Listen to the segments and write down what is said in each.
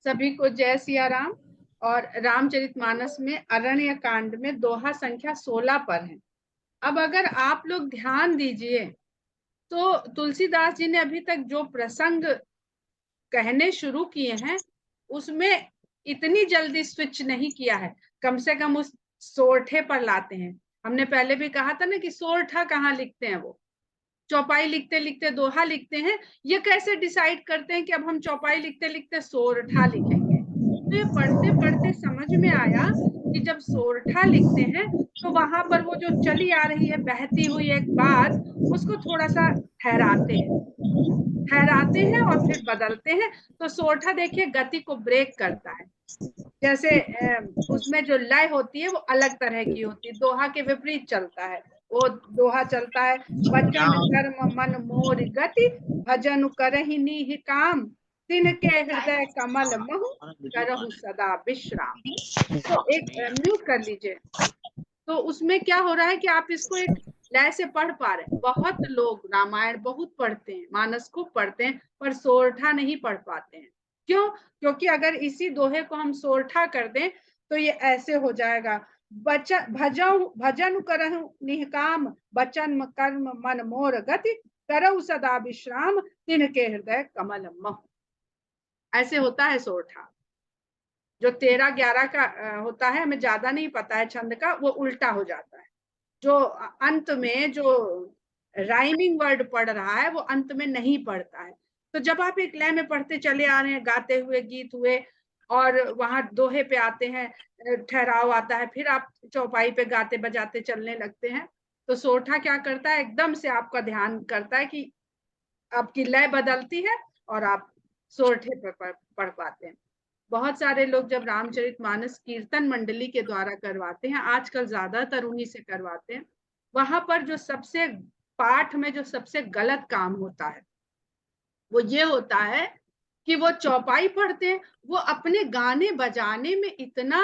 सभी को जय सिया राम। और रामचरितमानस में अरण्य कांड में दोहा संख्या 16 पर है। अब अगर आप लोग ध्यान दीजिए तो तुलसीदास जी ने अभी तक जो प्रसंग कहने शुरू किए हैं उसमें इतनी जल्दी स्विच नहीं किया है, कम से कम उस सोरठे पर लाते हैं। हमने पहले भी कहा था ना कि सोरठा कहाँ लिखते हैं, वो चौपाई लिखते लिखते दोहा लिखते हैं। ये कैसे डिसाइड करते हैं कि अब हम चौपाई लिखते लिखते सोरठा लिखेंगे? तो ये पढ़ते पढ़ते समझ में आया कि जब सोरठा लिखते हैं तो वहां पर वो जो चली आ रही है बहती हुई एक बात, उसको थोड़ा सा ठहराते हैं और फिर बदलते हैं। तो सोरठा देखिए गति को ब्रेक करता है। जैसे उसमें जो लय होती है वो अलग तरह की होती है, दोहा के विपरीत चलता है। वो दोहा चलता है, बचन कर्म मन मोर गति, भजन करहि नीहि काम, तिनके हृदय कमल महु, करहु सदा विश्राम। तो एक म्यूट कर लीजिए। तो उसमें क्या हो रहा है कि आप इसको एक लय से पढ़ पा रहे हैं। बहुत लोग रामायण बहुत पढ़ते हैं, मानस को पढ़ते हैं, पर सोरठा नहीं पढ़ पाते हैं। क्यों? क्योंकि अगर इसी दोहे को हम सोरठा कर दें तो ये ऐसे हो जाएगा, भजन करहु निष्काम, बचन कर्म मन मोर गति, करहु सदा विश्राम, तिनके हृदय कमल महु। ऐसे होता है सोरठा। जो 13-11 का होता है, हमें ज्यादा नहीं पता है छंद का, वो उल्टा हो जाता है। जो अंत में जो राइमिंग वर्ड पढ़ रहा है वो अंत में नहीं पढ़ता है। तो जब आप एक लय में पढ़ते चले आ रहे हैं, गाते हुए गीत हुए, और वहां दोहे पे आते हैं, ठहराव आता है, फिर आप चौपाई पे गाते बजाते चलने लगते हैं, तो सोरठा क्या करता है, एकदम से आपका ध्यान करता है कि आपकी लय बदलती है और आप सोरठे पर पढ़ पाते हैं। बहुत सारे लोग जब रामचरितमानस कीर्तन मंडली के द्वारा करवाते हैं, आजकल ज्यादातर उन्हीं से करवाते हैं, वहां पर जो सबसे पाठ में जो सबसे गलत काम होता है वो ये होता है कि वो चौपाई पढ़ते हैं, वो अपने गाने बजाने में इतना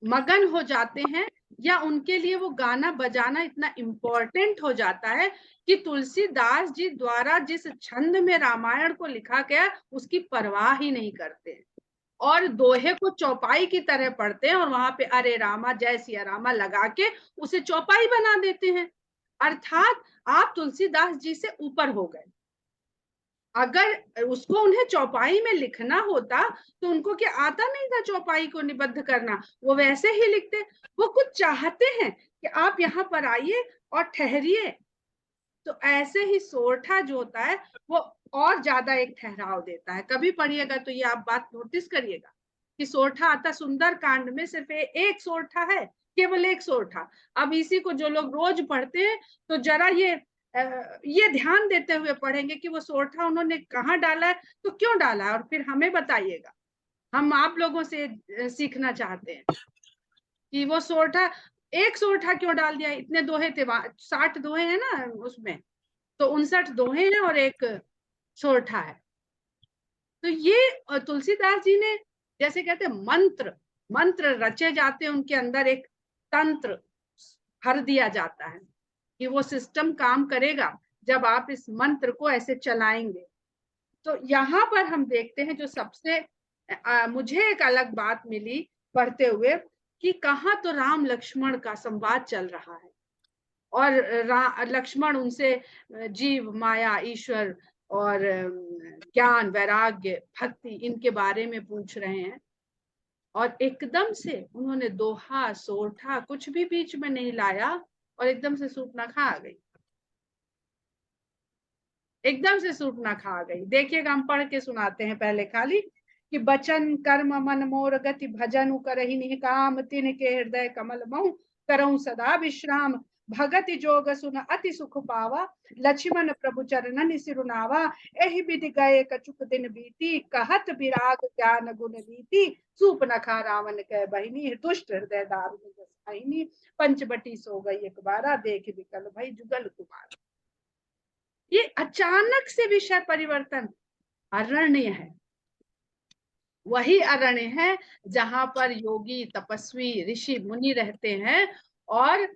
मगन हो जाते हैं, या उनके लिए वो गाना बजाना इतना इम्पोर्टेंट हो जाता है कि तुलसीदास जी द्वारा जिस छंद में रामायण को लिखा गया उसकी परवाह ही नहीं करते, और दोहे को चौपाई की तरह पढ़ते हैं, और वहां पे अरे रामा जय सिया रामा लगा के उसे चौपाई बना देते हैं। अर्थात आप तुलसीदास जी से ऊपर हो गए। अगर उसको उन्हें चौपाई में लिखना होता तो उनको क्या आता नहीं था चौपाई को निबद्ध करना, वो वैसे ही लिखते। वो कुछ चाहते हैं कि आप यहाँ पर आइए और ठहरिए। तो ऐसे ही सोरठा जो होता है वो और ज्यादा एक ठहराव देता है। कभी पढ़िएगा तो ये आप बात नोटिस करिएगा कि सोरठा आता सुंदर कांड में सिर्फ एक सोरठा है, केवल एक सोरठा। अब इसी को जो लोग रोज पढ़ते हैं तो जरा ये ध्यान देते हुए पढ़ेंगे कि वो सोरठा उन्होंने कहाँ डाला है, तो क्यों डाला है, और फिर हमें बताइएगा। हम आप लोगों से सीखना चाहते हैं कि वो सोरठा, एक सोरठा क्यों डाल दिया। इतने दोहे थे, 60 दोहे हैं ना उसमें, तो 59 दोहे हैं और एक सोरठा है। तो ये तुलसीदास जी ने, जैसे कहते हैं मंत्र मंत्र रचे जाते हैं, उनके अंदर एक तंत्र भर दिया जाता है कि वो सिस्टम काम करेगा जब आप इस मंत्र को ऐसे चलाएंगे। तो यहाँ पर हम देखते हैं जो सबसे मुझे एक अलग बात मिली पढ़ते हुए, कि कहाँ तो राम लक्ष्मण का संवाद चल रहा है, और लक्ष्मण उनसे जीव माया ईश्वर और ज्ञान वैराग्य भक्ति इनके बारे में पूछ रहे हैं, और एकदम से उन्होंने दोहा सोरठा कुछ भी बीच में नहीं लाया, और एकदम से सूर्पनखा आ गई। एकदम से सूर्पनखा आ गई। देखिएगा, हम पढ़ के सुनाते हैं पहले खाली कि बचन कर्म मन मोर गति, भजन करहि निष्काम, तिनके हृदय कमल महु, करहु सदा विश्राम, भगति जोग सुन अति सुख पावा, लक्ष्मण प्रभु चरणन सिरुनावा, एहि विधि गए कछुक दिन बीती, कहत विराग ज्ञान गुण रीति, सूर्पनखा रावण कह बहिनी, दुष्ट हृदय दारुण जस आईनी, पंचवटी सो गई एक बारा, देख विकल भई जुगल कुमार। ये अचानक से विषय परिवर्तन अरण्य है। वही अरण्य है जहां पर योगी तपस्वी ऋषि मुनि रहते हैं और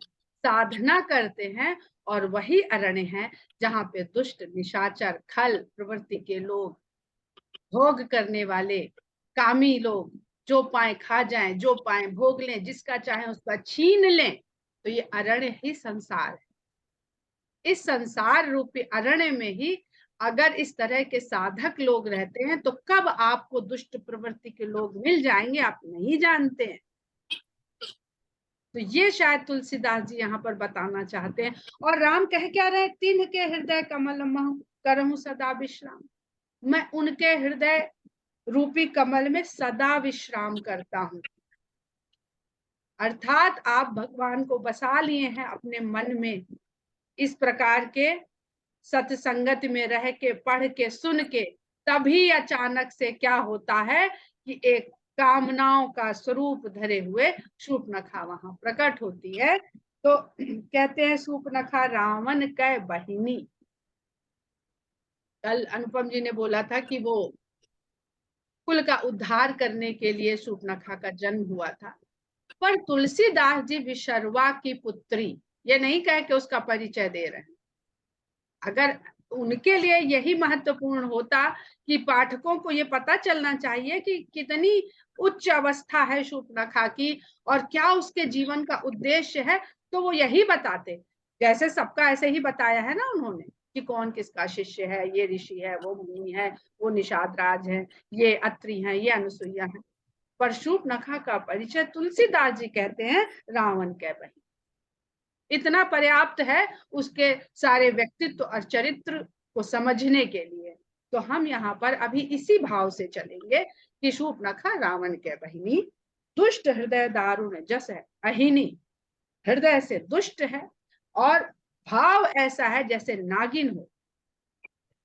साधना करते हैं, और वही अरण्य है जहां पे दुष्ट निशाचर खल प्रवृत्ति के लोग, भोग करने वाले, कामी लोग जो पाए खा जाएं, जो पाए भोग लें, जिसका चाहे उसका छीन लें। तो ये अरण्य ही संसार है। इस संसार रूपी अरण्य में ही अगर इस तरह के साधक लोग रहते हैं तो कब आपको दुष्ट प्रवृत्ति के लोग मिल जाएंगे आप नहीं जानते हैं। तो ये शायद तुलसीदास जी यहाँ पर बताना चाहते हैं। और राम कह क्या रहे, तिन्ह के हृदय कमल महु करहूं सदा विश्राम। मैं उनके हृदय रूपी कमल में सदा विश्राम करता हूं। अर्थात आप भगवान को बसा लिए हैं अपने मन में। इस प्रकार के सत्संगत में रह के, पढ़ के, सुन के, तभी अचानक से क्या होता है कि एक कामनाओं का स्वरूप धरे हुए शूर्पणखा वहां प्रकट होती है। तो कहते हैं शूर्पणखा रावण कै बहिनी। कल अनुपम जी ने बोला था कि वो कुल का उद्धार करने के लिए शूर्पणखा का जन्म हुआ था। पर तुलसीदास जी विशर्वा की पुत्री, ये नहीं कह के उसका परिचय दे रहे हैं। अगर उनके लिए यही महत्वपूर्ण होता कि पाठकों को ये पता चलना चाहिए कि कितनी उच्च अवस्था है शूर्पणखा की और क्या उसके जीवन का उद्देश्य है, तो वो यही बताते। जैसे सबका ऐसे ही बताया है ना उन्होंने कि कौन किसका शिष्य है, ये ऋषि है, वो मुनि है, वो निषाद राज है, ये अत्रि है, ये अनुसुईया है। पर शूर्पणखा का परिचय तुलसीदास जी कहते हैं रावण के बहिनी। इतना पर्याप्त है उसके सारे व्यक्तित्व और चरित्र को समझने के लिए। तो हम यहाँ पर अभी इसी भाव से चलेंगे कि शूर्पणखा रावण के बहिनी, दुष्ट हृदय दारुण जस है अहिनी। हृदय से दुष्ट है और भाव ऐसा है जैसे नागिन हो।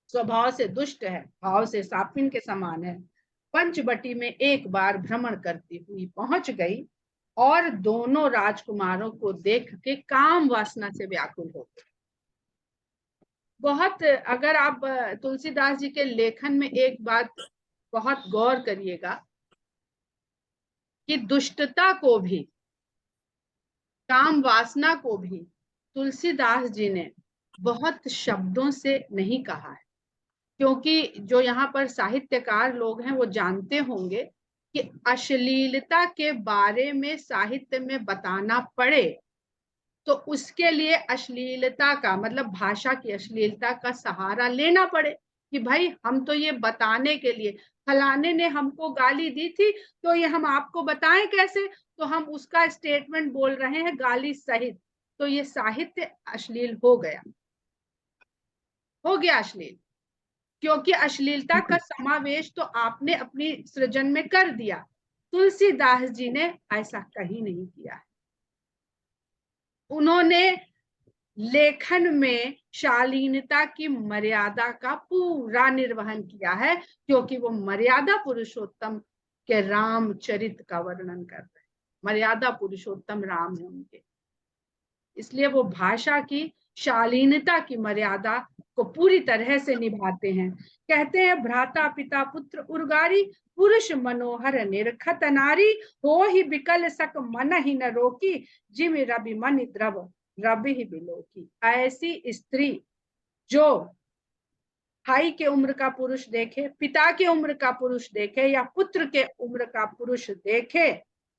स्वभाव से दुष्ट है, भाव से सापिन के समान है। पंचवटी में एक बार भ्रमण करती हुई पहुंच गई और दोनों राजकुमारों को देख के काम वासना से व्याकुल हो गई। बहुत, अगर आप तुलसीदास जी के लेखन में एक बात बहुत गौर करिएगा कि दुष्टता को भी, काम वासना को भी तुलसीदास जी ने बहुत शब्दों से नहीं कहा है। क्योंकि जो यहाँ पर साहित्यकार लोग हैं वो जानते होंगे कि अश्लीलता के बारे में साहित्य में बताना पड़े तो उसके लिए अश्लीलता का मतलब भाषा की अश्लीलता का सहारा लेना पड़े कि भाई हम तो ये बताने के लिए, फलाने ने हमको गाली दी थी तो ये हम आपको बताएं कैसे, तो हम उसका स्टेटमेंट बोल रहे हैं गाली सहित। तो ये साहित्य अश्लील हो गया अश्लील, क्योंकि अश्लीलता का समावेश तो आपने अपनी सृजन में कर दिया। तुलसीदास जी ने ऐसा कहीं नहीं किया है। उन्होंने लेखन में शालीनता की मर्यादा का पूरा निर्वहन किया है, क्योंकि वो मर्यादा पुरुषोत्तम के रामचरित का वर्णन कर रहे हैं। मर्यादा पुरुषोत्तम राम है उनके, इसलिए वो भाषा की शालीनता की मर्यादा को पूरी तरह से निभाते हैं। कहते हैं भ्राता पिता पुत्र उर्गारी, पुरुष मनोहर निरखत नारी, हो ही बिकल सक मन ही न रोकी, जिम रवि मन द्रव रवि ही बिलोकी। ऐसी स्त्री जो भाई के उम्र का पुरुष देखे, पिता के उम्र का पुरुष देखे या पुत्र के उम्र का पुरुष देखे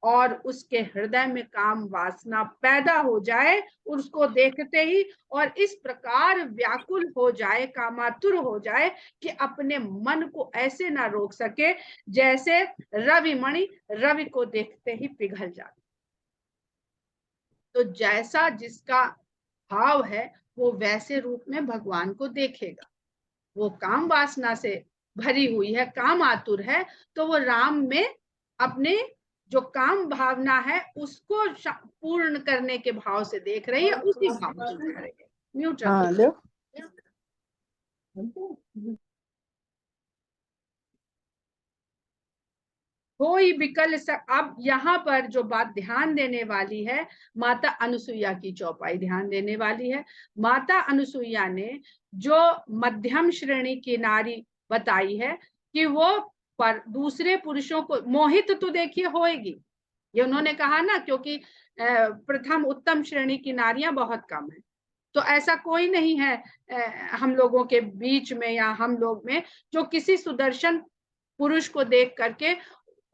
और उसके हृदय में काम वासना पैदा हो जाए उसको देखते ही, और इस प्रकार व्याकुल हो जाए, कामातुर हो जाए कि अपने मन को ऐसे ना रोक सके जैसे रवि मणि रवि को देखते ही पिघल जाती। तो जैसा जिसका भाव है वो वैसे रूप में भगवान को देखेगा। वो काम वासना से भरी हुई है, काम आतुर है, तो वो राम में अपने जो काम भावना है उसको पूर्ण करने के भाव से देख रही है, उसी भाव से देख रही है। म्यूट रखो। कोई विकल अब यहाँ पर जो बात ध्यान देने वाली है, माता अनुसुईया की चौपाई ध्यान देने वाली है। माता अनुसुईया ने जो मध्यम श्रेणी की नारी बताई है कि वो पर दूसरे पुरुषों को मोहित तो देखिए होएगी, ये उन्होंने कहा ना, क्योंकि प्रथम उत्तम श्रेणी की नारियां बहुत कम है। तो ऐसा कोई नहीं है हम लोगों के बीच में या हम लोग में जो किसी सुदर्शन पुरुष को देख करके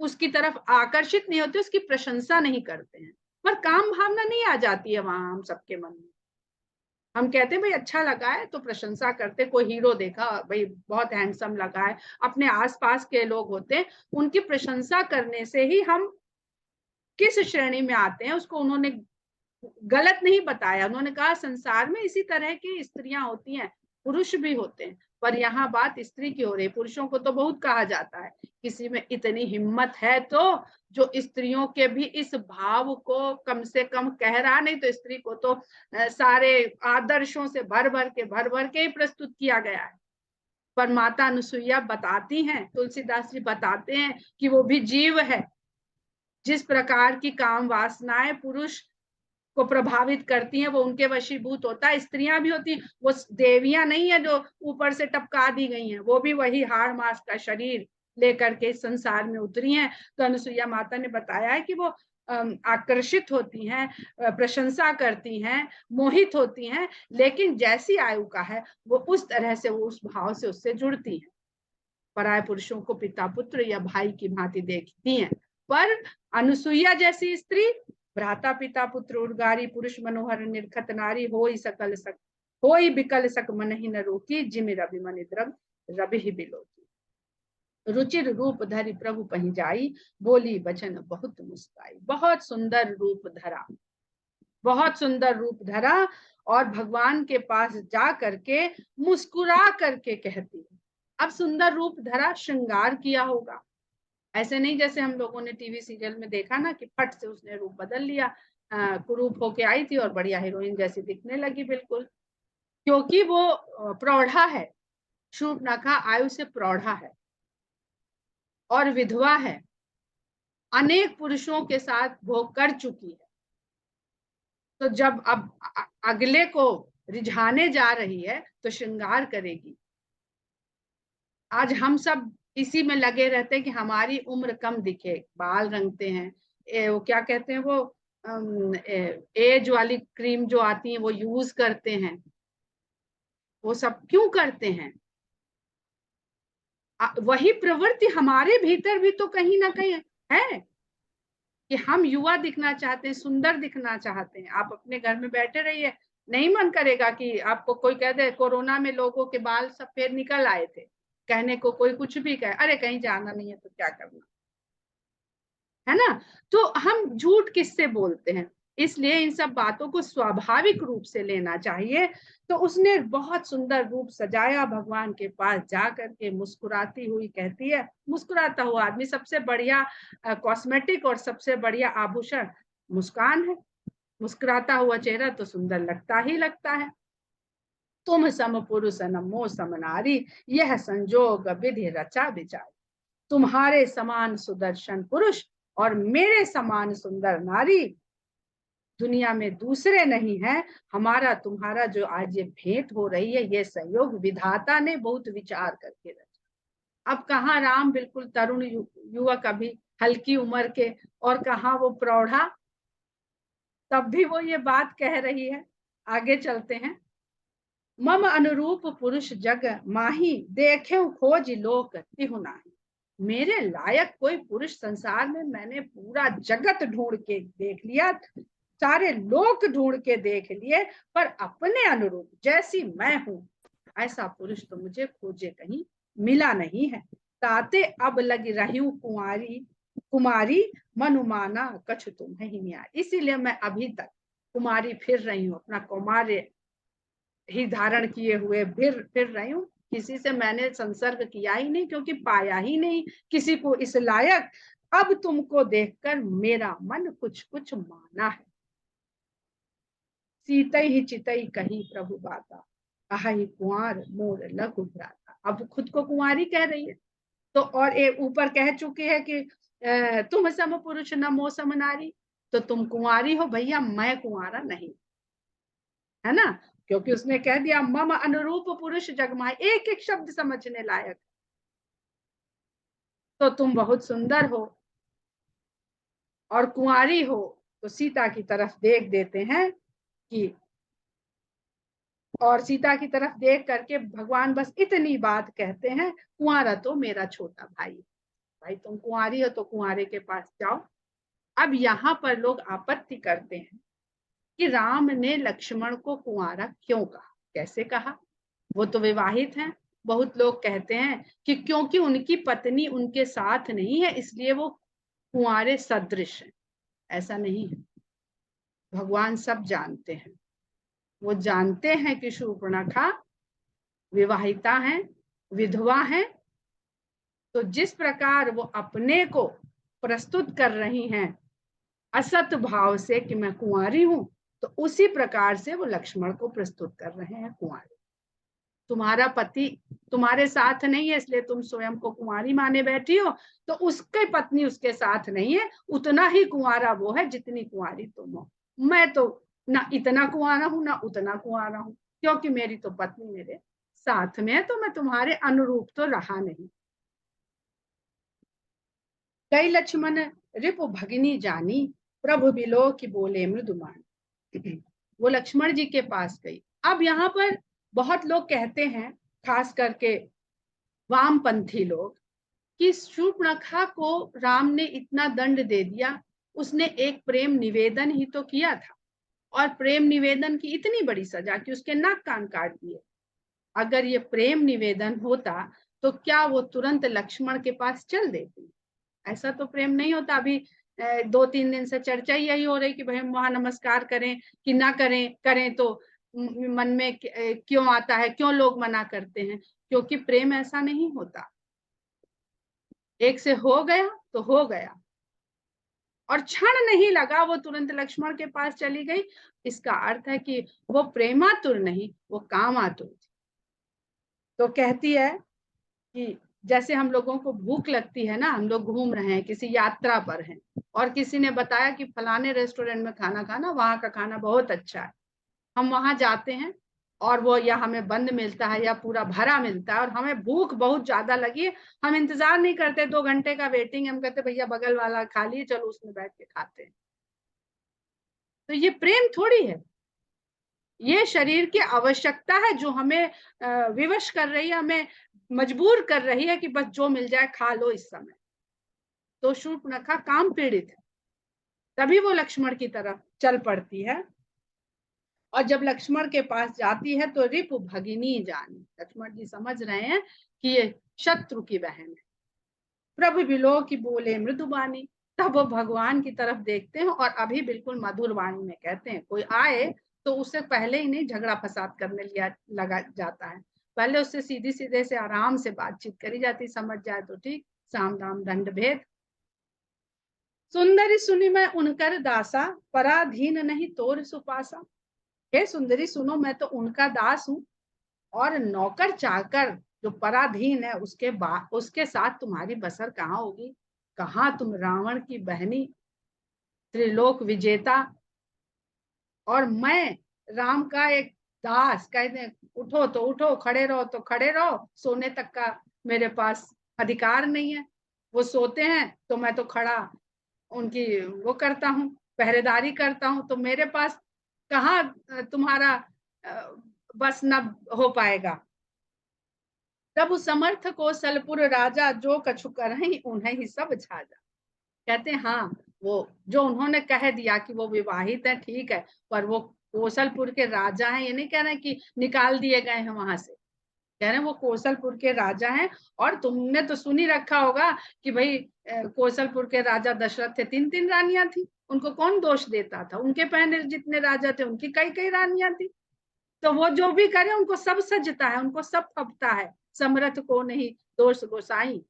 उसकी तरफ आकर्षित नहीं होते, उसकी प्रशंसा नहीं करते हैं, पर काम भावना नहीं आ जाती है वहां हम सबके मन में। हम कहते हैं भाई अच्छा लगा है तो प्रशंसा करते, कोई हीरो देखा भाई बहुत हैंडसम लगा है, अपने आसपास के लोग होते हैं उनकी प्रशंसा करने से ही हम किस श्रेणी में आते हैं उसको उन्होंने गलत नहीं बताया। उन्होंने कहा संसार में इसी तरह की स्त्रियां होती हैं, पुरुष भी होते हैं, पर यहाँ बात स्त्री की हो रही। पुरुषों को तो बहुत कहा जाता है, किसी में इतनी हिम्मत है तो जो स्त्रियों के भी इस भाव को कम से कम कह रहा, नहीं तो स्त्री को तो सारे आदर्शों से भर भर के ही प्रस्तुत किया गया है। पर माता अनुसुईया बताती हैं, तुलसीदास जी बताते हैं कि वो भी जीव है। जिस प्रकार की काम वासनाएं पुरुष को प्रभावित करती हैं वो उनके वशीभूत होता है, स्त्रियां भी होती हैं, वो देवियां नहीं है जो ऊपर से टपका दी गई हैं, वो भी वही हाड़ मांस का शरीर लेकर के इस संसार में उतरी हैं। तो अनुसुईया माता ने बताया है कि वो आकर्षित होती हैं, प्रशंसा करती हैं, मोहित होती हैं, लेकिन जैसी आयु का है वो उस तरह से, वो उस भाव से उससे जुड़ती हैं। पराये पुरुषों को पिता पुत्र या भाई की भांति देखती हैं, पर अनुसुईया जैसी स्त्री भ्राता पिता पुत्र उर्गारी पुरुष मनोहर निर्खत नारी होई सकल सक होई बिकल सक मन ही न रोकी जिमि रवि मन द्रव रवि ही बिलोकी रुचिर रूप धरि प्रभु पहि जाई बोली बचन बहुत मुस्काई। बहुत सुंदर रूप धरा, बहुत सुंदर रूप धरा और भगवान के पास जा करके मुस्कुरा करके कहती है। अब सुंदर रूप धरा, श्रृंगार किया होगा, ऐसे नहीं जैसे हम लोगों ने टीवी सीरियल में देखा ना कि फट से उसने रूप बदल लिया, कुरूप होके आई थी और बढ़िया हीरोइन जैसी दिखने लगी। बिल्कुल, क्योंकि वो प्रौढ़ा है, शूर्पणखा आयु से प्रौढ़ा है और विधवा है, अनेक पुरुषों के साथ भोग कर चुकी है। तो जब अब अगले को रिझाने जा रही है तो श्रृंगार करेगी। आज हम सब इसी में लगे रहते हैं कि हमारी उम्र कम दिखे, बाल रंगते हैं, वो क्या कहते हैं वो एज वाली क्रीम जो आती है वो यूज करते हैं। वो सब क्यों करते हैं? वही प्रवृत्ति हमारे भीतर भी तो कहीं ना कहीं है कि हम युवा दिखना चाहते हैं, सुंदर दिखना चाहते हैं। आप अपने घर में बैठे रहिए, नहीं मन करेगा कि आपको कोई कह दे कोरोना में लोगों के बाल सफेद निकल आए थे, कहने को कोई कुछ भी कहे, अरे कहीं जाना नहीं है तो क्या करना, है ना? तो हम झूठ किससे बोलते हैं? इसलिए इन सब बातों को स्वाभाविक रूप से लेना चाहिए। तो उसने बहुत सुंदर रूप सजाया, भगवान के पास जा करके मुस्कुराती हुई कहती है। मुस्कुराता हुआ आदमी, सबसे बढ़िया कॉस्मेटिक और सबसे बढ़िया आभूषण मुस्कान है। मुस्कुराता हुआ चेहरा तो सुंदर लगता ही लगता है। तुम सम पुरुष नमो सम नारी, यह संजोग विधि रचा विचार। तुम्हारे समान सुदर्शन पुरुष और मेरे समान सुंदर नारी दुनिया में दूसरे नहीं है। हमारा तुम्हारा जो आज ये भेंट हो रही है, ये संयोग विधाता ने बहुत विचार करके रचा। अब कहाँ राम बिल्कुल तरुण युवक, अभी हल्की उम्र के, और कहाँ वो प्रौढ़ा, तब भी वो ये बात कह रही है। आगे चलते हैं। मम अनुरूप पुरुष जग माही, देखे खोज लोक तिहु नाही। मेरे लायक कोई पुरुष संसार में मैंने पूरा जगत ढूंढ के देख लिया, सारे लोक ढूंढ के देख लिए, पर अपने अनुरूप जैसी मैं हूं ऐसा पुरुष तो मुझे खोजे कहीं मिला नहीं है। ताते अब लग रही हूं कुंवारी कुमारी, मनुमाना कछु तुम्हें ही न्याय। इसीलिए मैं अभी तक कुमारी फिर रही हूँ, अपना कौमार्य ही धारण किए हुए फिर रही हूँ। किसी से मैंने संसर्ग किया ही नहीं, क्योंकि पाया ही नहीं किसी को इस लायक। अब तुमको देखकर मेरा मन कुछ कुछ माना है। सीतई ही चितई कही प्रभु बाता, आही कुंवर मोर लघु भ्राता। अब खुद को कुंवारी कह रही है। तो और एक ऊपर कह चुकी है कि तुम सम पुरुष न मो सम नारी, तो तुम कुंवारी हो भैया, मैं कुंवारा नहीं, है ना? क्योंकि उसने कह दिया मम अनुरूप पुरुष जगमाए, एक एक शब्द समझने लायक। तो तुम बहुत सुंदर हो और कुंवारी हो। तो सीता की तरफ देख देते हैं कि, और सीता की तरफ देख करके भगवान बस इतनी बात कहते हैं, कुंवारा तो मेरा छोटा भाई। भाई तुम कुंवारी हो तो कुंवारे के पास जाओ। अब यहाँ पर लोग आपत्ति करते हैं कि राम ने लक्ष्मण को कुंवारा क्यों कहा, कैसे कहा, वो तो विवाहित हैं। बहुत लोग कहते हैं कि क्योंकि उनकी पत्नी उनके साथ नहीं है इसलिए वो कुंवारे सदृश हैं। ऐसा नहीं है, भगवान सब जानते हैं। वो जानते हैं कि शूर्पणखा विवाहिता है, विधवा है। तो जिस प्रकार वो अपने को प्रस्तुत कर रही हैं असत भाव से कि मैं कुंवारी हूं, तो उसी प्रकार से वो लक्ष्मण को प्रस्तुत कर रहे हैं कुंवारी। तुम्हारा पति तुम्हारे साथ नहीं है इसलिए तुम स्वयं को कुंवारी माने बैठी हो, तो उसकी पत्नी उसके साथ नहीं है, उतना ही कुंवारा वो है जितनी कुंवारी तुम हो। मैं तो ना इतना कुंवारा हूं ना उतना कुंवारा हूं, क्योंकि मेरी तो पत्नी मेरे साथ में है, तो मैं तुम्हारे अनुरूप तो रहा नहीं। कई लक्ष्मण रिपु भगिनी जानी, प्रभु बिलो की बोले मृदुमान। वो लक्ष्मण जी के पास गई। अब यहाँ पर बहुत लोग कहते हैं, खास करके वामपंथी लोग, कि शूर्पणखा को राम ने इतना दंड दे दिया, उसने एक प्रेम निवेदन ही तो किया था, और प्रेम निवेदन की इतनी बड़ी सजा कि उसके नाक कान काट दिए। अगर ये प्रेम निवेदन होता तो क्या वो तुरंत लक्ष्मण के पास चल देती? ऐसा तो प्रेम नहीं होता। अभी 2-3 दिन से चर्चा यही हो रही कि भाई हम वहां नमस्कार करें कि ना करें, करें तो मन में क्यों आता है, क्यों लोग मना करते हैं? क्योंकि प्रेम ऐसा नहीं होता, एक से हो गया तो हो गया, और क्षण नहीं लगा वो तुरंत लक्ष्मण के पास चली गई। इसका अर्थ है कि वो प्रेमातुर नहीं, वो कामातुर थी। तो कहती है कि जैसे हम लोगों को भूख लगती है ना, हम लोग घूम रहे हैं, किसी यात्रा पर हैं, और किसी ने बताया कि फलाने रेस्टोरेंट में खाना खाना, वहां का खाना बहुत अच्छा है। हम वहां जाते हैं और वो या हमें बंद मिलता है या पूरा भरा मिलता है, और हमें भूख बहुत ज्यादा लगी है। हम इंतजार नहीं करते, 2 घंटे का वेटिंग, हम कहते भैया बगल वाला खा लिए, चलो उसमें बैठ के खाते हैं। तो ये प्रेम थोड़ी है, ये शरीर की आवश्यकता है जो हमें विवश कर रही है, हमें मजबूर कर रही है कि बस जो मिल जाए खा लो इस समय। तो शूर्पणखा काम पीड़ित है, तभी वो लक्ष्मण की तरफ चल पड़ती है। और जब लक्ष्मण के पास जाती है तो रिपु भगिनी जानी, लक्ष्मण जी समझ रहे हैं कि ये शत्रु की बहन है। प्रभु बिलो की बोले मृदुबानी, तब वो भगवान की तरफ देखते हैं और अभी बिल्कुल मधुर वाणी में कहते हैं। कोई आए तो उससे पहले ही नहीं झगड़ा फसाद करने लिया लगा जाता है, पहले उससे सीधी सीधे से आराम से बातचीत करी जाती, समझ जाए तो ठीक, साम दाम दंड भेद। सुंदरी सुनी मैं उनकर दासा, पराधीन नहीं तोर सुपासा। हे सुंदरी सुनो, मैं तो उनका दास हूँ, और नौकर चाकर जो पराधीन है उसके साथ तुम्हारी बसर कहाँ होगी? कहाँ तुम रावण की बहनी, त्रिलोक विजेता, और मैं राम का एक दास। कहते हैं उठो तो उठो, खड़े रहो तो खड़े रहो, सोने तक का मेरे पास अधिकार नहीं है। वो सोते हैं तो मैं तो खड़ा उनकी वो करता हूँ, पहरेदारी करता हूँ, तो मेरे पास कहाँ तुम्हारा बस न हो पाएगा। तब समर्थ को सलपुर राजा, जो कछु करहि उन्हें ही सब छाजा। कहते हैं हाँ, वो जो उन्होंने कह दिया कि वो विवाहित है, ठीक है, पर वो कौशलपुर के राजा हैं। ये नहीं कह रहे कि निकाल दिए गए हैं वहां से, कह रहे हैं वो कौशलपुर के राजा हैं। और तुमने तो सुनी रखा होगा कि भाई कौशलपुर के राजा दशरथ थे, 3-3 रानियां थी, उनको कौन दोष देता था? उनके पहले जितने राजा थे उनकी कई कई रानियां थी। तो वो जो भी करे उनको सब सजता है, उनको सब फबता है, समर्थ को नहीं दोष गोसाई।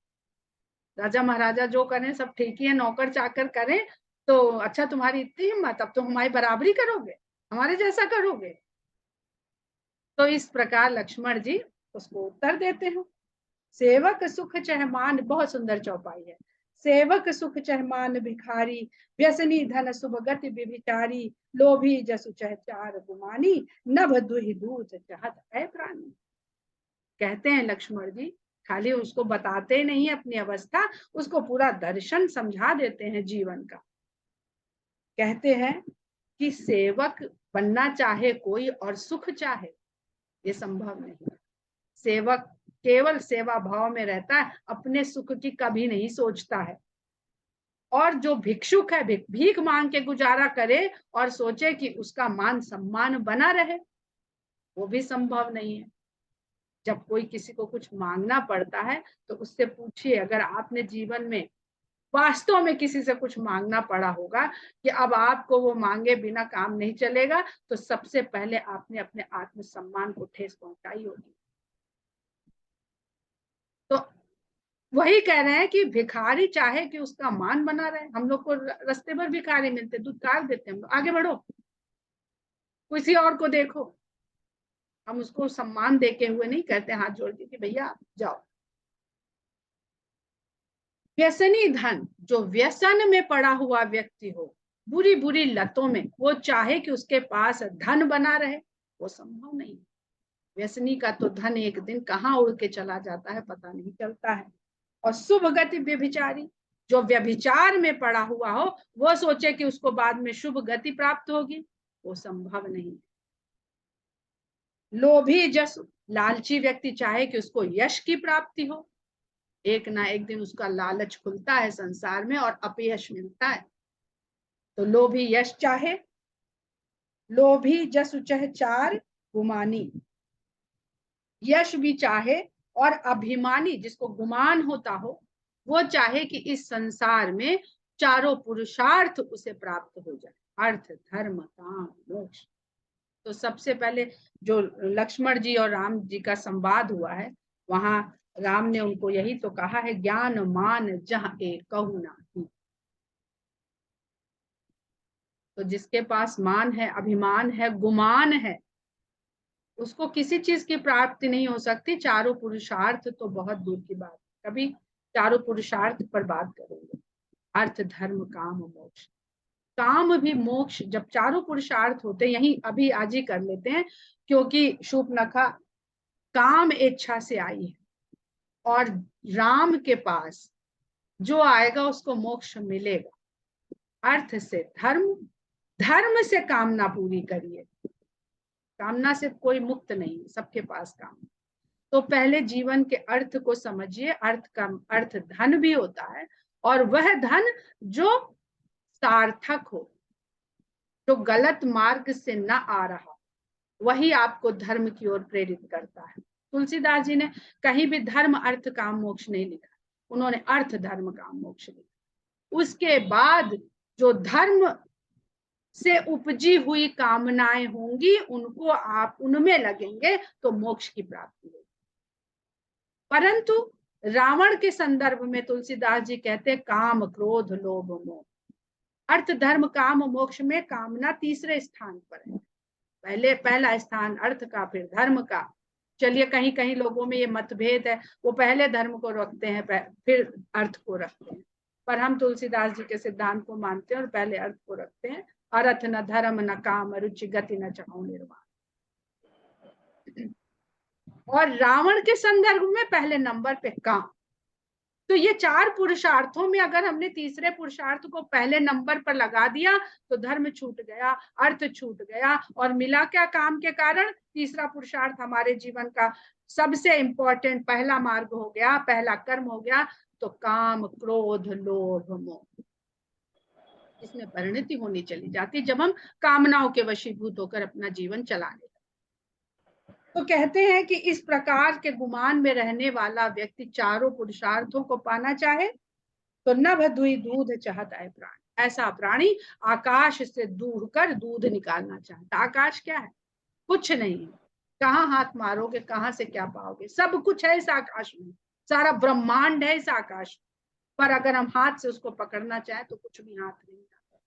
राजा महाराजा जो करें सब ठीक ही है, नौकर चाकर करें तो अच्छा, तुम्हारी इतनी हिम्मत, अब तो हमारी बराबरी करोगे, हमारे जैसा करोगे? तो इस प्रकार लक्ष्मण जी उसको उत्तर देते हैं। सेवक सुख चहमान, बहुत सुंदर चौपाई है। सेवक सुख चहमान भिखारी, व्यसनी धन सुभगति विभिचारी, लोभी जसु चहचार गुमानी, नभ दुहि दूत चाहत है प्राणी। कहते हैं लक्ष्मण जी खाली उसको बताते नहीं अपनी अवस्था, उसको पूरा दर्शन समझा देते हैं जीवन का। कहते हैं कि सेवक बनना चाहे कोई और सुख चाहे, ये संभव नहीं। सेवक केवल सेवा भाव में रहता है, अपने सुख की कभी नहीं सोचता है। और जो भिक्षुक है, भीख मांग के गुजारा करे और सोचे कि उसका मान सम्मान बना रहे, वो भी संभव नहीं है। जब कोई किसी को कुछ मांगना पड़ता है तो उससे पूछिए, अगर आपने जीवन में वास्तव में किसी से कुछ मांगना पड़ा होगा कि अब आपको वो मांगे बिना काम नहीं चलेगा, तो सबसे पहले आपने अपने आत्मसम्मान को ठेस पहुंचाई होगी। तो वही कह रहे हैं कि भिखारी चाहे कि उसका मान बना रहे। हम लोग को रास्ते पर भिखारी मिलते, दुत्कार देते हैं, आगे बढ़ो, किसी और को देखो। हम उसको सम्मान देके हुए नहीं कहते हाथ जोड़ के कि भैया जाओ। व्यसनी धन, जो व्यसन में पड़ा हुआ व्यक्ति हो, बुरी बुरी लतों में, वो चाहे कि उसके पास धन बना रहे, वो संभव नहीं। व्यसनी का तो धन एक दिन कहाँ उड़ के चला जाता है पता नहीं चलता है। और शुभ गति व्यभिचारी, जो व्यभिचार में पड़ा हुआ हो, वो सोचे कि उसको बाद में शुभ गति प्राप्त होगी, वो संभव नहीं। लोभी जस, लालची व्यक्ति चाहे कि उसको यश की प्राप्ति हो, एक ना एक दिन उसका लालच खुलता है संसार में और अपयश मिलता है। तो लोभी यश चाहे, लोभी जस चह चार गुमानी, यश भी चाहे और अभिमानी, जिसको गुमान होता हो, वो चाहे कि इस संसार में चारों पुरुषार्थ उसे प्राप्त हो जाए, अर्थ धर्म काम मोक्ष। तो सबसे पहले जो लक्ष्मण जी और राम जी का संवाद हुआ है, वहां राम ने उनको यही तो कहा है, ज्ञान मान जहाँ एक कहू नाही। तो जिसके पास मान है, अभिमान है, गुमान है, उसको किसी चीज की प्राप्ति नहीं हो सकती। चारों पुरुषार्थ तो बहुत दूर की बात, कभी चारों पुरुषार्थ पर बात करेंगे, अर्थ धर्म काम मोक्ष। काम भी मोक्ष, जब चारों पुरुषार्थ होते, यही अभी आज ही कर लेते हैं, क्योंकि शूर्पणखा काम इच्छा से आई है और राम के पास जो आएगा उसको मोक्ष मिलेगा। अर्थ से धर्म, धर्म से कामना पूरी करिए। कामना से कोई मुक्त नहीं, सबके पास काम। तो पहले जीवन के अर्थ को समझिए। अर्थ का अर्थ धन भी होता है, और वह धन जो सार्थक हो, जो गलत मार्ग से न आ रहा, वही आपको धर्म की ओर प्रेरित करता है। तुलसीदास जी ने कहीं भी धर्म अर्थ काम मोक्ष नहीं लिखा, उन्होंने अर्थ धर्म काम मोक्ष लिखा। उसके बाद जो धर्म से उपजी हुई कामनाएं होंगी, उनको आप उनमें लगेंगे तो मोक्ष की प्राप्ति होगी। परंतु रावण के संदर्भ में तुलसीदास जी कहते काम क्रोध लोभ मोह, अर्थ धर्म काम मोक्ष में कामना तीसरे स्थान पर है। पहले पहला स्थान अर्थ का, फिर धर्म का। चलिए, कहीं कहीं लोगों में ये मतभेद है, वो पहले धर्म को रखते हैं फिर अर्थ को रखते हैं, पर हम तुलसीदास जी के सिद्धांत को मानते हैं और पहले अर्थ को रखते हैं। अर्थ न धर्म न काम, रुचि गति न चाहो निर्वाण। और रावण के संदर्भ में पहले नंबर पे काम। तो ये चार पुरुषार्थों में अगर हमने तीसरे पुरुषार्थ को पहले नंबर पर लगा दिया तो धर्म छूट गया, अर्थ छूट गया, और मिला क्या काम के कारण? तीसरा पुरुषार्थ हमारे जीवन का सबसे इंपॉर्टेंट पहला मार्ग हो गया, पहला कर्म हो गया। तो काम क्रोध लोभ मोह, इसमें परिणति होनी चली जाती जब हम कामनाओं के वशीभूत होकर अपना जीवन चलाने। तो कहते हैं कि इस प्रकार के गुमान में रहने वाला व्यक्ति चारों पुरुषार्थों को पाना चाहे तो नभ दुई दूध चाहता है प्राणी। ऐसा प्राणी आकाश से दूर कर दूध निकालना चाहता। आकाश क्या है? कुछ नहीं है। कहाँ हाथ मारोगे, कहाँ से क्या पाओगे? सब कुछ है इस आकाश में, सारा ब्रह्मांड है इस आकाश में, पर अगर हम हाथ से उसको पकड़ना चाहें तो कुछ भी हाथ नहीं आता।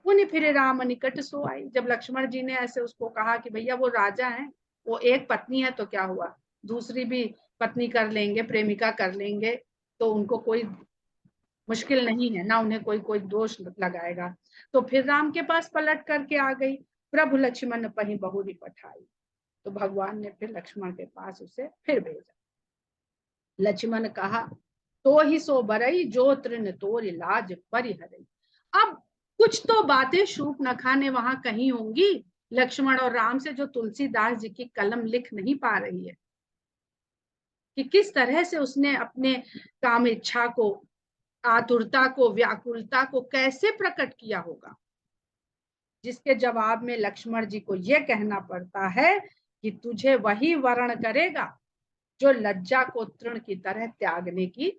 उन्हीं फिर राम निकट सो आई। जब लक्ष्मण जी ने ऐसे उसको कहा कि भैया वो राजा है, वो एक पत्नी है तो क्या हुआ, दूसरी भी पत्नी कर लेंगे, प्रेमिका कर लेंगे, तो उनको कोई मुश्किल नहीं है ना, उन्हें कोई कोई दोष लगाएगा। तो फिर राम के पास पलट करके आ गई, प्रभु लक्ष्मण पही बहुरी पठाई। तो भगवान ने फिर लक्ष्मण के पास उसे फिर भेजा। लक्ष्मण कहा तो ही सो बरई, जो तृण तोर लाज परिहरई। अब कुछ तो बातें शूर्पणखा ने वहां कही होंगी लक्ष्मण और राम से, जो तुलसीदास जी की कलम लिख नहीं पा रही है। कि किस तरह से उसने अपने काम इच्छा को, आतुरता को, व्याकुलता को कैसे प्रकट किया होगा, जिसके जवाब में लक्ष्मण जी को यह कहना पड़ता है कि तुझे वही वर्ण करेगा जो लज्जा को तृण की तरह त्यागने की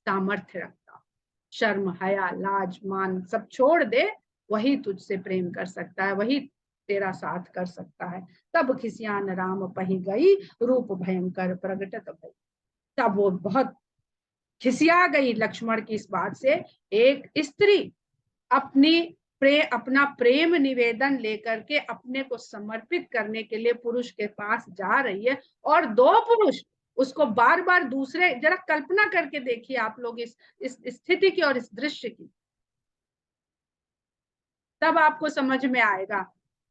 सामर्थ्य रखता। शर्म, हया, लाज, मान सब छोड़ दे, वही तुझसे प्रेम कर सकता है, वही तेरा साथ कर सकता है। तब खिसियान राम पही गई, रूप भयंकर प्रगटत भई। तब वो बहुत खिसिया गई लक्ष्मण की इस बात से। एक स्त्री अपना प्रेम निवेदन लेकर के अपने को समर्पित करने के लिए पुरुष के पास जा रही है, और दो पुरुष उसको बार बार दूसरे, जरा कल्पना करके देखिए आप लोग इस स्थिति की और इस दृश्य की, तब आपको समझ में आएगा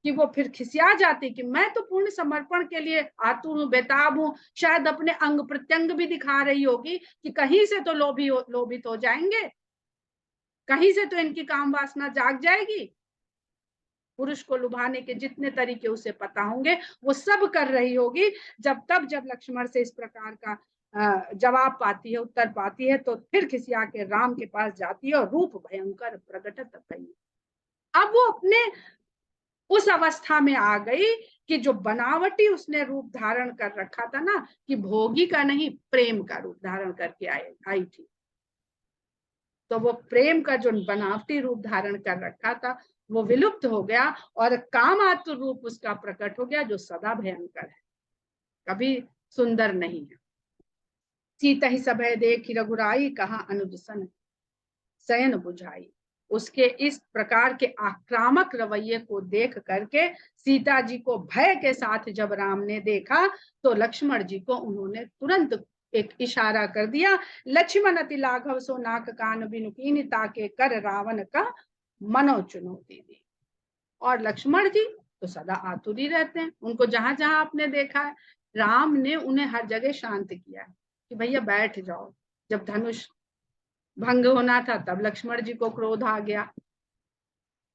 कि वो फिर खिसिया जाती कि मैं तो पूर्ण समर्पण के लिए आतुर हूं, बेताब हूं। शायद अपने अंग प्रत्यंग भी दिखा रही होगी कि कहीं से तो लोभित हो जाएंगे, कहीं से तो इनकी काम वासना जाग जाएगी। पुरुष को लुभाने के जितने तरीके उसे पता होंगे वो सब कर रही होगी। जब लक्ष्मण से इस प्रकार का जवाब पाती है, उत्तर पाती है, तो फिर खिसिया के राम के पास जाती है और रूप भयंकर प्रगटत भई। अब वो अपने उस अवस्था में आ गई कि जो बनावटी उसने रूप धारण कर रखा था ना, कि भोगी का नहीं, प्रेम का रूप धारण करके आई थी, तो वो प्रेम का जो बनावटी रूप धारण कर रखा था वो विलुप्त हो गया, और कामातुर रूप उसका प्रकट हो गया, जो सदा भयंकर है, कभी सुंदर नहीं है। सीता ही सभय देखि रघुराई, कहा अनुज सन शयन बुझाई। उसके इस प्रकार के आक्रामक रवैये को देख करके सीता जी को भय के साथ जब राम ने देखा, तो लक्ष्मण जी को उन्होंने तुरंत एक इशारा कर दिया, लक्ष्मण अति लाघव सो नाक कान बिनु कीनि, ताके कर रावण का मनो चुनौती दी। और लक्ष्मण जी तो सदा आतुर ही रहते हैं, उनको जहां जहां आपने देखा है राम ने उन्हें हर जगह शांत किया है कि भैया बैठ जाओ। जब धनुष भंग होना था तब लक्ष्मण जी को क्रोध आ गया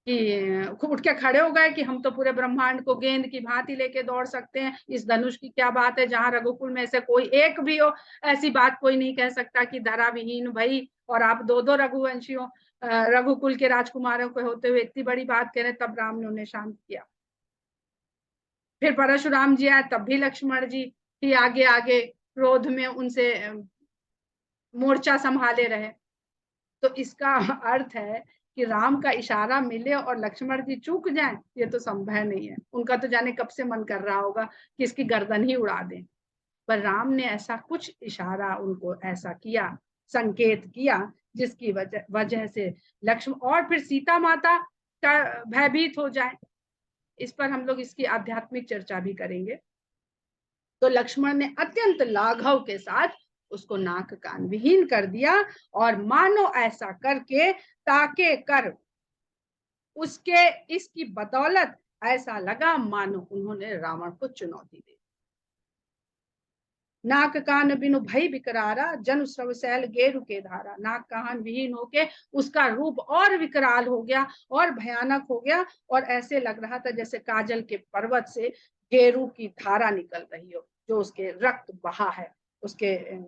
कि उठ के खड़े हो गए कि हम तो पूरे ब्रह्मांड को गेंद की भांति लेके दौड़ सकते हैं, इस धनुष की क्या बात है, जहां रघुकुल में से कोई एक भी हो, ऐसी बात कोई नहीं कह सकता कि धरा विहीन भई, और आप दो दो रघुवंशी हो, रघुकुल के राजकुमारों के होते हुए इतनी बड़ी बात कह रहे। तब राम ने उन्हें शांत किया। फिर परशुराम जी आए, तब भी लक्ष्मण जी ही आगे आगे क्रोध में उनसे मोर्चा संभाले रहे। तो इसका अर्थ है कि राम का इशारा मिले और लक्ष्मण जी चूक जाएं, ये तो संभव नहीं है। उनका तो जाने कब से मन कर रहा होगा कि इसकी गर्दन ही उड़ा दें, पर राम ने ऐसा कुछ इशारा उनको ऐसा किया, संकेत किया, जिसकी वजह से लक्ष्मण और फिर सीता माता का भयभीत हो जाए। इस पर हम लोग इसकी आध्यात्मिक चर्चा भी करेंगे। तो लक्ष्मण ने अत्यंत लाघव के साथ उसको नाक कान विहीन कर दिया, और मानो ऐसा करके ताके कर उसके इसकी बदौलत ऐसा लगा मानो उन्होंने रावण को चुनौती दी। नाक कान बिनु भई विकरारा, जन श्रव शैल गेरु के धारा। नाक कान विहीन होके उसका रूप और विकराल हो गया और भयानक हो गया, और ऐसे लग रहा था जैसे काजल के पर्वत से गेरू की धारा निकल रही हो, जो उसके रक्त बहा है उसके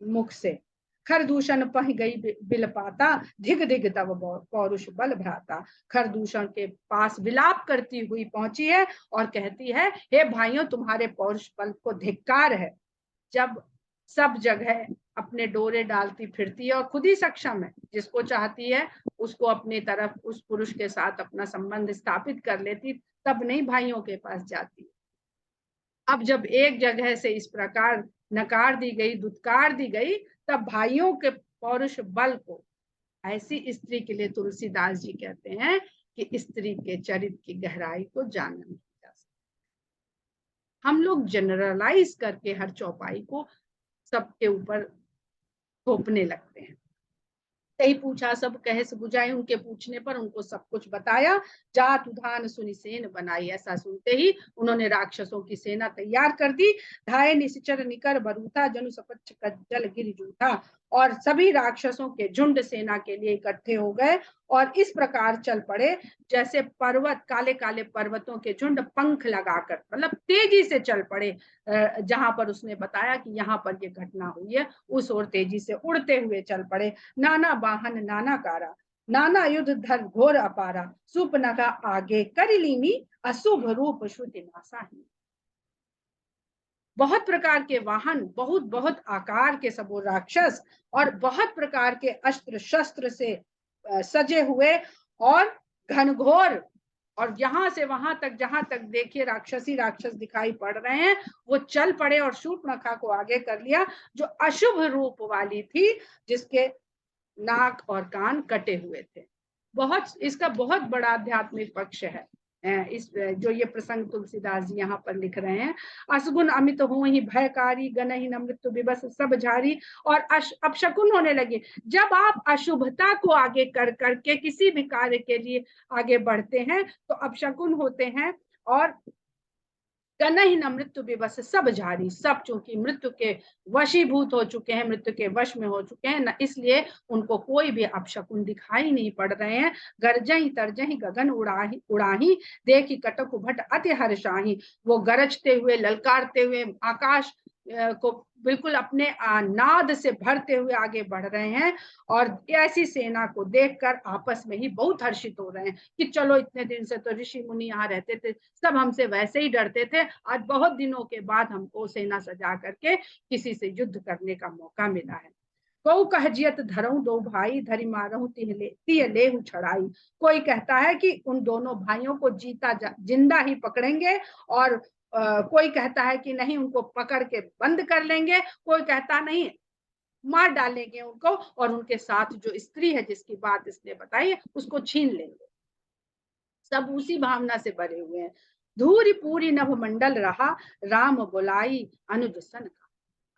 मुख से। खरदूषण पह गई बिलपाता, धिग धिग तब पौरुष बल भ्राता। खरदूषण के पास विलाप करती हुई पहुंची है और कहती है, हे भाइयों, तुम्हारे पौरुष बल को धिक्कार है। जब सब जगह अपने डोरे डालती फिरती है और खुद ही सक्षम है, जिसको चाहती है उसको अपनी तरफ, उस पुरुष के साथ अपना संबंध स्थापित कर लेती, तब नहीं भाइयों के पास जाती। अब जब एक जगह से इस प्रकार नकार दी गई, दुत्कार दी गई, तब भाइयों के पौरुष बल को, ऐसी स्त्री के लिए तुलसीदास जी कहते हैं कि स्त्री के चरित्र की गहराई को जाना नहीं जा सकता। हम लोग जनरलाइज करके हर चौपाई को सबके ऊपर थोपने लगते हैं। कई पूछा सब कहे से बुझाई, उनके पूछने पर उनको सब कुछ बताया। जात उधान सुनि सेन बनाई, ऐसा सुनते ही उन्होंने राक्षसों की सेना तैयार कर दी। धाये निश्चर निकर बरूथा, जनु सपच्छ कज्जल गिर जूठा। और सभी राक्षसों के झुंड सेना के लिए इकट्ठे हो गए और इस प्रकार चल पड़े जैसे पर्वत, काले काले पर्वतों के झुंड पंख लगाकर, मतलब तेजी से चल पड़े। जहां पर उसने बताया कि यहाँ पर ये घटना हुई है उस ओर तेजी से उड़ते हुए चल पड़े। नाना वाहन नाना कारा, नाना युद्ध धर घोर अपारा, सुपनखा आगे करिलीनी, अशुभ रूप श्रुति नासाही। बहुत प्रकार के वाहन, बहुत बहुत आकार के सब राक्षस और बहुत प्रकार के अस्त्र शस्त्र से सजे हुए और घनघोर, और यहां से वहां तक जहां तक देखिए राक्षसी राक्षस दिखाई पड़ रहे हैं, वो चल पड़े और शूर्पणखा को आगे कर लिया, जो अशुभ रूप वाली थी, जिसके नाक और कान कटे हुए थे। बहुत, इसका बहुत बड़ा आध्यात्मिक पक्ष है। इस जो ये प्रसंग तुलसीदास जी यहाँ पर लिख रहे हैं, असगुन अमित हो ही भयकारी, गनहीन मृत्यु विवश सब झारी, और अपशकुन होने लगे। जब आप अशुभता को आगे कर करके किसी भी कार्य के लिए आगे बढ़ते हैं तो अपशकुन होते हैं, और गनहीन मृत्यु विवश सब झारी, सब चूंकि मृत्यु के वशीभूत हो चुके हैं, मृत्यु के वश में हो चुके हैं ना, इसलिए उनको कोई भी अपशकुन दिखाई नहीं पड़ रहे हैं। गरजही तरजही गगन उड़ाही उड़ाही, देखी कटक भट अति हर्षाही, वो गरजते हुए ललकारते हुए आकाश को बिल्कुल अपने नाद से भरते हुए आगे बढ़ रहे हैं, और ऐसी सेना को देखकर आपस में ही बहुत हर्षित हो रहे हैं कि चलो, इतने दिन से तो ऋषि मुनि यहाँ रहते थे, सब हमसे वैसे ही डरते थे, आज बहुत दिनों के बाद हमको सेना सजा करके किसी से युद्ध करने का मौका मिला है। कौ कहजियत धरऊ दो भाई, धरी मारऊ तिय लेहु छड़ाई। कोई कहता है कि उन दोनों भाइयों को जिंदा ही पकड़ेंगे, और कोई कहता है कि नहीं, उनको पकड़ के बंद कर लेंगे, कोई कहता नहीं, मार डालेंगे उनको, और उनके साथ जो स्त्री है जिसकी बात इसने बताई उसको छीन लेंगे। सब उसी भावना से भरे हुए हैं। धूरी पूरी नभ मंडल रहा, राम बुलाई अनुज सन का।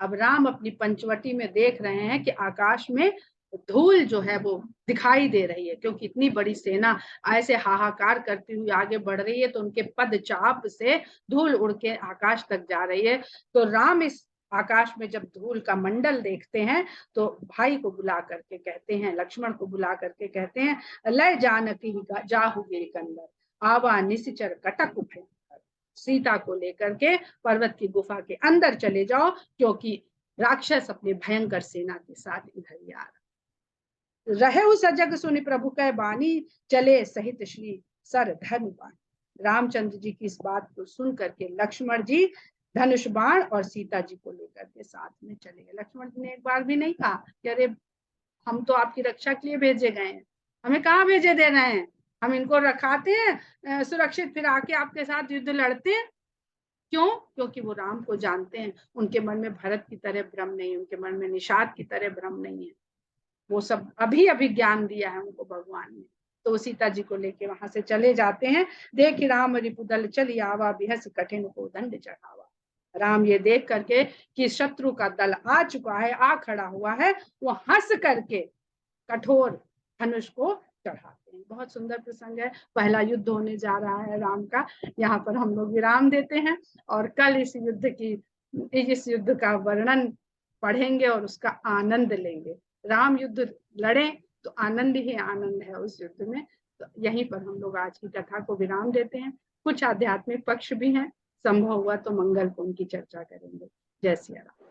अब राम अपनी पंचवटी में देख रहे हैं कि आकाश में धूल जो है वो दिखाई दे रही है, क्योंकि इतनी बड़ी सेना ऐसे हाहाकार करती हुई आगे बढ़ रही है, तो उनके पद चाप से धूल उड़ के आकाश तक जा रही है। तो राम इस आकाश में जब धूल का मंडल देखते हैं तो भाई को बुला करके कहते हैं, लक्ष्मण को बुला करके कहते हैं, लय जानकी जाहु गिरिकंदर, आवा निश्चर कटक उठे। सीता को लेकर के पर्वत की गुफा के अंदर चले जाओ, क्योंकि राक्षस अपने भयंकर सेना के साथ इधर ही आ रहा। रहे सजग सुनि प्रभु कै बानी, चले सहित श्री सर धनु बानी। रामचंद्र जी की इस बात को सुन करके लक्ष्मण जी धनुष बाण और सीता जी को लेकर के साथ में चले गए। लक्ष्मण जी ने एक बार भी नहीं कहा कि अरे हम तो आपकी रक्षा के लिए भेजे गए हैं, हमें कहाँ भेजे दे रहे हैं, हम इनको रखाते हैं सुरक्षित, फिर आके आपके साथ युद्ध लड़ते हैं। क्यों? क्योंकि वो राम को जानते हैं, उनके मन में भरत की तरह भ्रम नहीं, उनके मन में निषाद की तरह भ्रम नहीं है। वो सब अभी अभी ज्ञान दिया है उनको भगवान ने। तो सीता जी को लेके वहां से चले जाते हैं। देख राम रिपुदल चली आवा, बिहस कठिन को दंड चढ़ावा। राम ये देख करके कि शत्रु का दल आ चुका है, आ खड़ा हुआ है, वो हंस करके कठोर धनुष को चढ़ाते हैं। बहुत सुंदर प्रसंग है। पहला युद्ध होने जा रहा है राम का, यहाँ पर हम लोग विराम देते हैं, और कल इस युद्ध का वर्णन पढ़ेंगे और उसका आनंद लेंगे। राम युद्ध लड़े तो आनंद ही आनंद है उस युद्ध में। तो यहीं पर हम लोग आज की कथा को विराम देते हैं। कुछ आध्यात्मिक पक्ष भी हैं, संभव हुआ तो मंगल को उनकी चर्चा करेंगे। जय सिया राम।